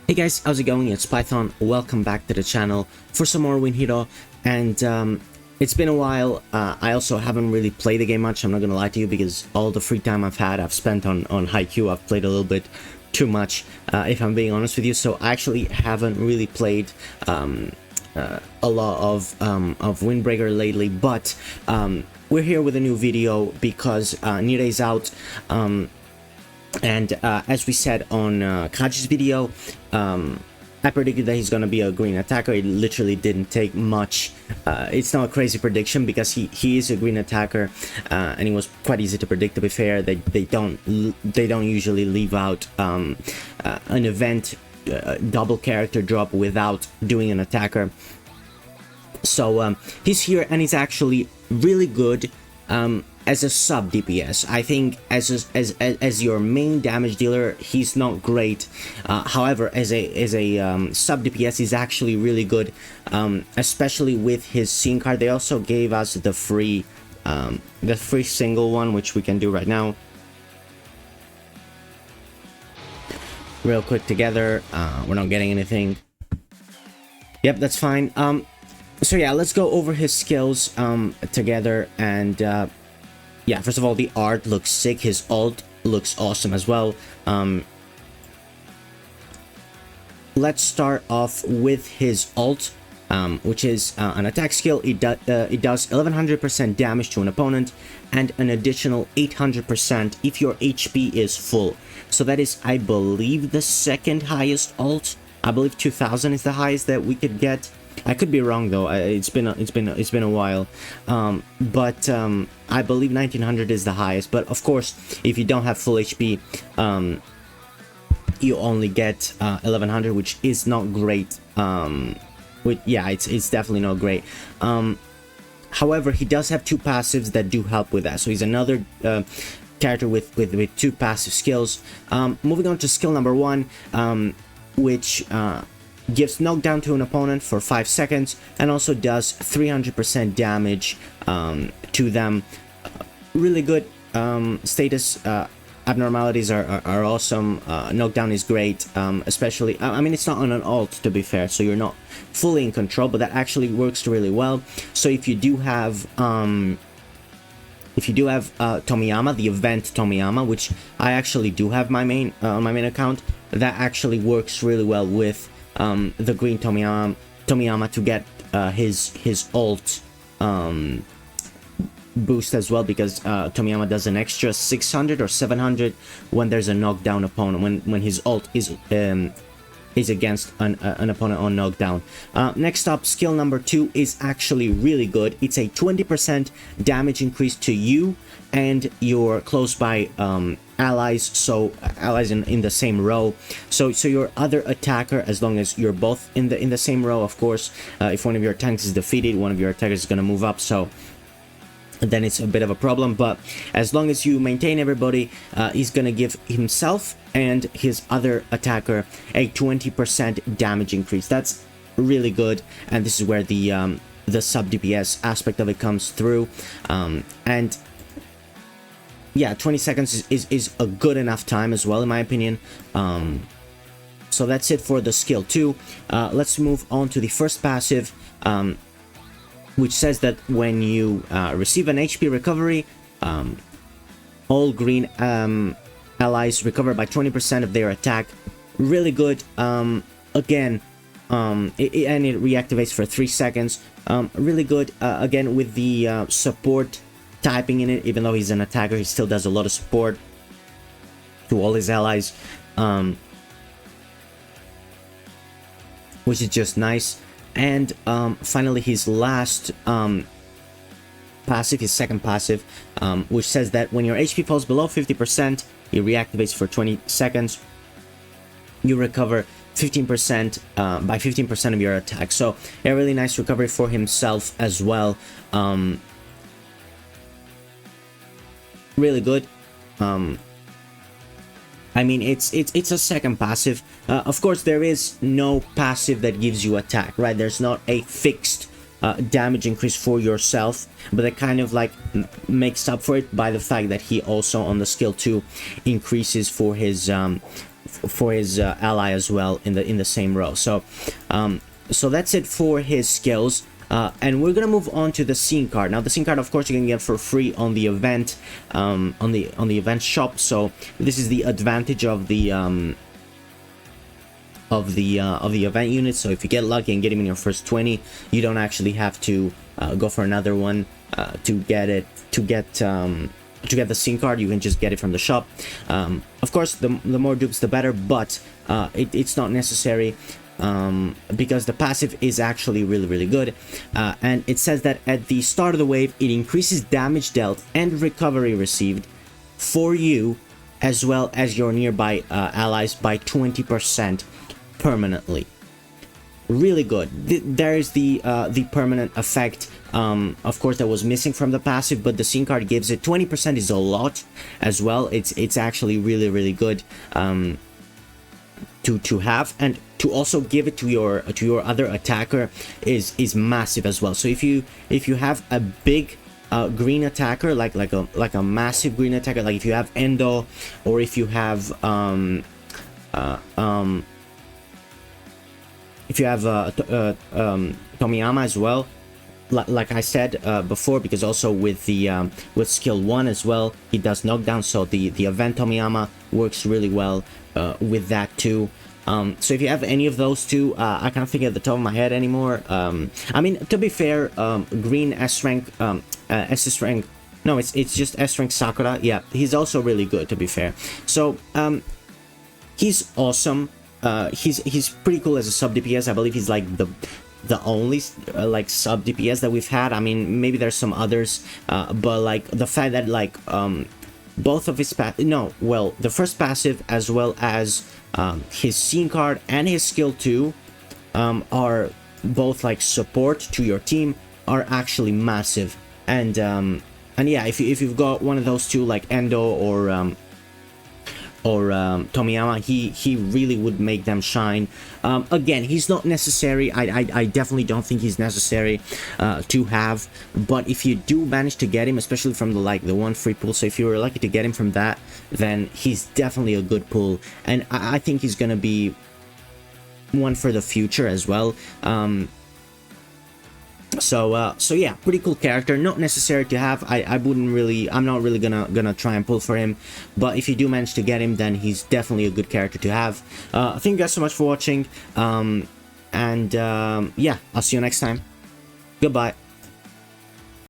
Hey guys, how's it going? It's Python. Welcome back to the channel for some more winhero. And it's been a while. I also haven't really played the game much. I'm not gonna lie to you, because all the free time I've had, I've spent on Haikyuu. I've played a little bit too much, if I'm being honest with you. So I actually haven't really played a lot of Windbreaker lately. But we're here with a new video because NIREI's out. And as we said on Kaji's video, I predicted that he's going to be a green attacker. It literally didn't take much. It's not a crazy prediction because he is a green attacker, and it was quite easy to predict. To be fair, they don't usually leave out an event double character drop without doing an attacker. So he's here, and he's actually really good as a sub-DPS. I think as your main damage dealer, he's not great. However, as a sub-DPS, he's actually really good, especially with his scene card. They also gave us the free single one, which we can do right now. Real quick together. We're not getting anything. Yep, that's fine. So yeah, let's go over his skills together. And yeah, first of all, the art looks sick. His ult looks awesome as well. Let's start off with his ult, which is an attack skill. It does 1100% damage to an opponent and an additional 800% if your HP is full. So that is, I believe, the second highest ult. I believe 2000 is the highest that we could get. I could be wrong though. It's been a while, but I believe 1900 is the highest. But of course, if you don't have full HP, you only get 1100, which is not great. Yeah, it's definitely not great. However, he does have two passives that do help with that. So he's another character with two passive skills. Moving on to skill number one, which gives knockdown to an opponent for 5 seconds and also does 300% damage to them. Really good. Status abnormalities are awesome. Knockdown is great, especially, I mean, it's not on an ult, to be fair, so you're not fully in control, but that actually works really well. So if you do have Tomiyama, the event Tomiyama, which I actually do have my main on my main account, that actually works really well with the green Tomiyama to get his ult boost as well, because Tomiyama does an extra 600 or 700 when there's a knockdown opponent, when his ult is against an opponent on knockdown. Next up, skill number 2 is actually really good. It's a 20% damage increase to you and your close by allies, so allies in the same row. So your other attacker, as long as you're both in the same row, of course. If one of your tanks is defeated, one of your attackers is gonna move up, so then it's a bit of a problem. But as long as you maintain everybody, he's gonna give himself and his other attacker a 20% damage increase. That's really good, and this is where the sub-DPS aspect of it comes through. And yeah, 20 seconds is a good enough time as well, in my opinion. So that's it for the skill 2. Let's move on to the first passive, which says that when you receive an HP recovery, all green allies recover by 20% of their attack. Really good. Again, and it reactivates for 3 seconds. Really good. Again, with the support typing in it, even though he's an attacker, he still does a lot of support to all his allies, which is just nice. And finally, his last passive, his second passive, which says that when your HP falls below 50%, it reactivates for 20 seconds. You recover 15% by 15% of your attack. So a really nice recovery for himself as well. Really good. I mean, it's a second passive. Of course, there is no passive that gives you attack, right? There's not a fixed damage increase for yourself, but that kind of like makes up for it by the fact that he also on the skill 2 increases for his ally as well in the same row. So so that's it for his skills. And we're gonna move on to the scene card. Now the scene card, of course, you can get for free on the event, on the event shop. So this is the advantage of the event unit. So if you get lucky and get him in your first 20, you don't actually have to go for another one to get the scene card. You can just get it from the shop. Of course, the more dupes the better, but it's not necessary, because the passive is actually really good. And it says that at the start of the wave, it increases damage dealt and recovery received for you as well as your nearby allies by 20% permanently. Really good. There is the permanent effect, of course, that was missing from the passive, but the scene card gives it. 20% is a lot as well. It's actually really good to have, and to also give it to your other attacker is massive as well. So if you have a big green attacker, like a massive green attacker, like if you have Endo, or if you have Tomiyama as well, like I said before, because also with the with skill 1 as well, he does knockdown, so the event Tomiyama works really well with that too. So if you have any of those two, I can't think at the top of my head anymore. I mean, to be fair, green S rank, SS rank, no, it's just S rank Sakura. Yeah, he's also really good, to be fair. So he's awesome. He's pretty cool as a sub DPS. I believe he's like the only like sub DPS that we've had. I mean, maybe there's some others, but like the fact that like both of his the first passive as well as his scene card and his skill 2 are both like support to your team, are actually massive. And yeah, if you've got one of those two, like Endo or Tomiyama, he really would make them shine. Again, he's not necessary. I definitely don't think he's necessary to have, but if you do manage to get him, especially from the one free pull, so if you were lucky to get him from that, then he's definitely a good pull, and I think he's gonna be one for the future as well. So yeah, pretty cool character. Not necessary to have. I'm not really gonna try and pull for him, but if you do manage to get him, then he's definitely a good character to have. Thank you guys so much for watching, and yeah, I'll see you next time. Goodbye.